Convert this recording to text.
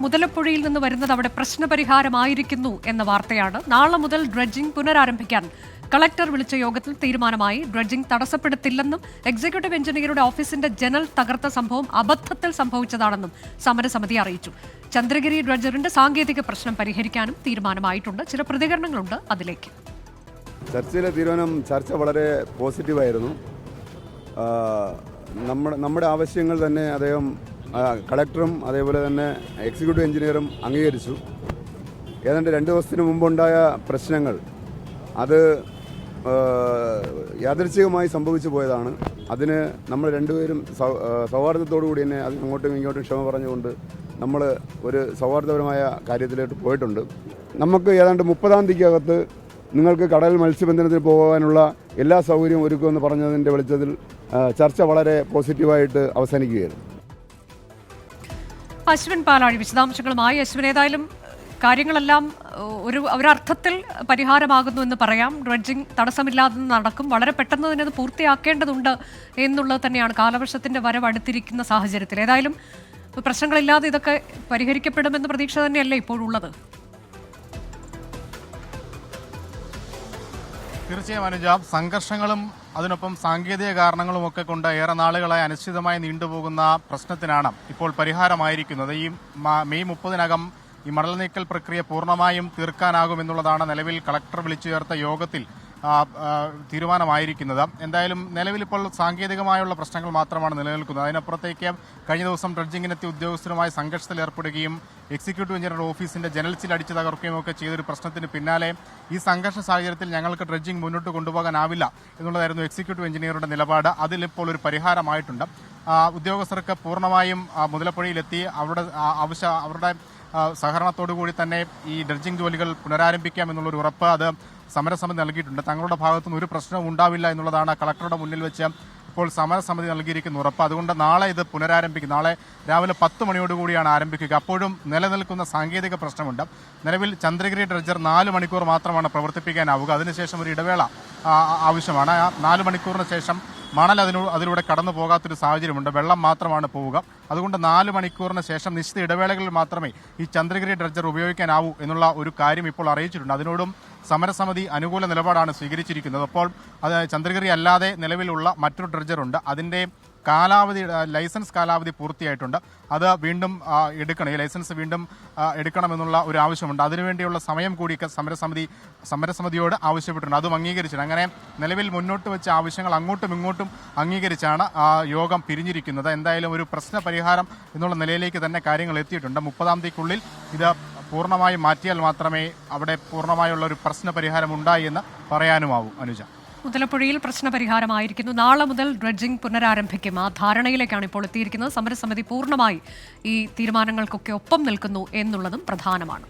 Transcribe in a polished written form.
മുതലപ്പുഴയിൽ നിന്ന് വരുന്നത് അവിടെ പ്രശ്നപരിഹാരമായിരിക്കുന്നു എന്ന വാർത്തയാണ്. നാളെ മുതൽ ഡ്രഡ്ജിംഗ് പുനരാരംഭിക്കാൻ കളക്ടർ വിളിച്ച യോഗത്തിൽ തീരുമാനമായി. ഡ്രഡ്ജിംഗ് തടസ്സപ്പെടുത്തില്ലെന്നും എക്സിക്യൂട്ടീവ് എഞ്ചിനീയറുടെ ഓഫീസിന്റെ ജനൽ തകർത്ത സംഭവം അബദ്ധത്തിൽ സംഭവിച്ചതാണെന്നും സമരസമിതി അറിയിച്ചു. ചന്ദ്രഗിരി ഡ്രഡ്ജറിന്റെ സാങ്കേതിക പ്രശ്നം പരിഹരിക്കാനും തീരുമാനമായിട്ടുണ്ട്. ചില പ്രതികരണങ്ങളുണ്ട്, അതിലേക്ക്. ചർച്ചയിലെ തീരുമാനം വളരെ പോസിറ്റീവായിരുന്നു. നമ്മുടെ ആവശ്യങ്ങൾ തന്നെ അദ്ദേഹം കളക്ടറും അതേപോലെ തന്നെ എക്സിക്യൂട്ടീവ് എഞ്ചിനീയറും അംഗീകരിച്ചു. ഏതാണ്ട് 2 ദിവസത്തിന് മുമ്പുണ്ടായ പ്രശ്നങ്ങൾ അത് യാദൃച്ഛികമായി സംഭവിച്ചു പോയതാണ്. അതിന് നമ്മൾ രണ്ടുപേരും സൗഹാർദ്ദത്തോടു കൂടി തന്നെ അത് അങ്ങോട്ടും ഇങ്ങോട്ടും ക്ഷമ പറഞ്ഞുകൊണ്ട് നമ്മൾ ഒരു സൗഹാർദ്ദപരമായ കാര്യത്തിലോട്ട് പോയിട്ടുണ്ട്. നമുക്ക് ഏതാണ്ട് 30-ാം തീയതിക്കകത്ത് നിങ്ങൾക്ക് കടൽ മത്സ്യബന്ധനത്തിന് പോകാനുള്ള എല്ലാ സൗകര്യവും ഒരുക്കുമെന്ന് പറഞ്ഞതിൻ്റെ വെളിച്ചത്തിൽ ചർച്ച വളരെ പോസിറ്റീവായിട്ട് അവസാനിക്കുകയായിരുന്നു. അശ്വിൻ പാലാഴി വിശദാംശങ്ങളുമായി. അശ്വിൻ, ഏതായാലും കാര്യങ്ങളെല്ലാം ഒരർത്ഥത്തിൽ പരിഹാരമാകുന്നു എന്ന് പറയാം. ഡ്രഡ്ജിംഗ് തടസ്സമില്ലാതെ നടക്കും. വളരെ പെട്ടെന്ന് തന്നെ അത് പൂർത്തിയാക്കേണ്ടതുണ്ട് എന്നുള്ളത് തന്നെയാണ് കാലവർഷത്തിന്റെ വരവ് അടുത്തിരിക്കുന്ന സാഹചര്യത്തിൽ. ഏതായാലും പ്രശ്നങ്ങളില്ലാതെ ഇതൊക്കെ പരിഹരിക്കപ്പെടുമെന്ന പ്രതീക്ഷ തന്നെയല്ലേ ഇപ്പോഴുള്ളത്? തീർച്ചയായും അനുജ, സംഘർഷങ്ങളും അതിനൊപ്പം സാങ്കേതിക കാരണങ്ങളും ഒക്കെ കൊണ്ട് ഏറെ നാളുകളായി അനിശ്ചിതമായി നീണ്ടുപോകുന്ന പ്രശ്നത്തിനാണ് ഇപ്പോൾ പരിഹാരമായിരിക്കുന്നത്. ഈ മെയ് 30-നകം ഈ മണൽ നീക്കൽ പ്രക്രിയ പൂർണ്ണമായും തീർക്കാനാകുമെന്നുള്ളതാണ് നിലവിൽ കളക്ടർ വിളിച്ചു ചേർത്ത യോഗത്തിൽ തീരുമാനമായിരിക്കുന്നത്. എന്തായാലും നിലവിലിപ്പോൾ സാങ്കേതികമായുള്ള പ്രശ്നങ്ങൾ മാത്രമാണ് നിലനിൽക്കുന്നത്. അതിനപ്പുറത്തേക്ക് കഴിഞ്ഞ ദിവസം ഡ്രഡ്ജിങ്ങിനെത്തിയ ഉദ്യോഗസ്ഥരുമായി സംഘർഷത്തിൽ ഏർപ്പെടുകയും എക്സിക്യൂട്ടീവ് എഞ്ചിനീയർ ഓഫീസിന്റെ ജനൽ ചില്ല് അടിച്ചു തകർക്കുകയും ഒക്കെ ചെയ്തൊരു പ്രശ്നത്തിന് പിന്നാലെ ഈ സംഘർഷ സാഹചര്യത്തിൽ ഞങ്ങൾക്ക് ഡ്രഡ്ജിംഗ് മുന്നോട്ട് കൊണ്ടുപോകാനാവില്ല എന്നുള്ളതായിരുന്നു എക്സിക്യൂട്ടീവ് എഞ്ചിനീയറുടെ നിലപാട്. അതിലിപ്പോൾ ഒരു പരിഹാരമായിട്ടുണ്ട്. ഉദ്യോഗസ്ഥർക്ക് പൂർണ്ണമായും മുതലപ്പുഴയിലെത്തി അവരുടെ സഹകരണത്തോടു കൂടി തന്നെ ഈ ഡ്രഡ്ജിംഗ് ജോലികൾ പുനരാരംഭിക്കാമെന്നുള്ളൊരു ഉറപ്പ് അത് സമരസമിതി നൽകിയിട്ടുണ്ട്. തങ്ങളുടെ ഭാഗത്തുനിന്ന് ഒരു പ്രശ്നവും ഉണ്ടാവില്ല എന്നുള്ളതാണ് കളക്ടറുടെ മുന്നിൽ വെച്ച് ഇപ്പോൾ സമരസമിതി നൽകിയിരിക്കുന്ന ഉറപ്പ്. അതുകൊണ്ട് നാളെ ഇത് പുനരാരംഭിക്കും. നാളെ രാവിലെ 10 മണിയോടുകൂടിയാണ് ആരംഭിക്കുക. അപ്പോഴും നിലനിൽക്കുന്ന സാങ്കേതിക പ്രശ്നമുണ്ട്. നിലവിൽ ചന്ദ്രഗിരി ഡ്രഡ്ജർ 4 മണിക്കൂർ മാത്രമാണ് പ്രവർത്തിപ്പിക്കാനാവുക. അതിനുശേഷം ഒരു ഇടവേള ആവശ്യമാണ്. ആ 4 മണിക്കൂറിന് ശേഷം മണൽ അതിലൂടെ കടന്നു പോകാത്തൊരു സാഹചര്യമുണ്ട്. വെള്ളം മാത്രമാണ് പോവുക. അതുകൊണ്ട് 4 മണിക്കൂറിന് ശേഷം നിശ്ചിത ഇടവേളകളിൽ മാത്രമേ ഈ ചന്ദ്രഗിരി ഡ്രഡ്ജർ ഉപയോഗിക്കാനാവൂ എന്നുള്ള ഒരു കാര്യം ഇപ്പോൾ അറിയിച്ചിട്ടുണ്ട്. അതിനോടും സമരസമിതി അനുകൂല നിലപാടാണ് സ്വീകരിച്ചിരിക്കുന്നത്. അപ്പോൾ അത് ചന്ദ്രഗിരി അല്ലാതെ നിലവിലുള്ള മറ്റൊരു ഡ്രഡ്ജറുണ്ട്. അതിൻ്റെ ലൈസൻസ് കാലാവധി പൂർത്തിയായിട്ടുണ്ട്. അത് വീണ്ടും എടുക്കണം. ഈ ലൈസൻസ് വീണ്ടും എടുക്കണമെന്നുള്ള ഒരു ആവശ്യമുണ്ട്. അതിനുവേണ്ടിയുള്ള സമയം കൂടി സമരസമിതിയോട് ആവശ്യപ്പെട്ടിട്ടുണ്ട്. അതും അംഗീകരിച്ചിട്ടുണ്ട്. അങ്ങനെ നിലവിൽ മുന്നോട്ട് വെച്ച ആവശ്യങ്ങൾ അങ്ങോട്ടും ഇങ്ങോട്ടും അംഗീകരിച്ചാണ് യോഗം പിരിഞ്ഞിരിക്കുന്നത്. എന്തായാലും ഒരു പ്രശ്ന പരിഹാരം എന്നുള്ള നിലയിലേക്ക് തന്നെ കാര്യങ്ങൾ എത്തിയിട്ടുണ്ട്. 30-ാം തീയതിക്കുള്ളിൽ ഇത് പൂർണ്ണമായി മാറ്റിയാൽ മാത്രമേ അവിടെ പൂർണ്ണമായുള്ള ഒരു പ്രശ്ന പരിഹാരം ഉണ്ടായി എന്ന് പറയാനുമാവൂ. അനുജ, മുതലപ്പുഴയിൽ പ്രശ്നപരിഹാരമായിരിക്കുന്നു. നാളെ മുതൽ ഡ്രഡ്ജിംഗ് പുനരാരംഭിക്കും. ആ ധാരണയിലേക്കാണ് ഇപ്പോൾ എത്തിയിരിക്കുന്നത്. സമരസമിതി പൂർണ്ണമായി ഈ തീരുമാനങ്ങൾക്കൊക്കെ ഒപ്പം നിൽക്കുന്നു എന്നുള്ളതും പ്രധാനമാണ്.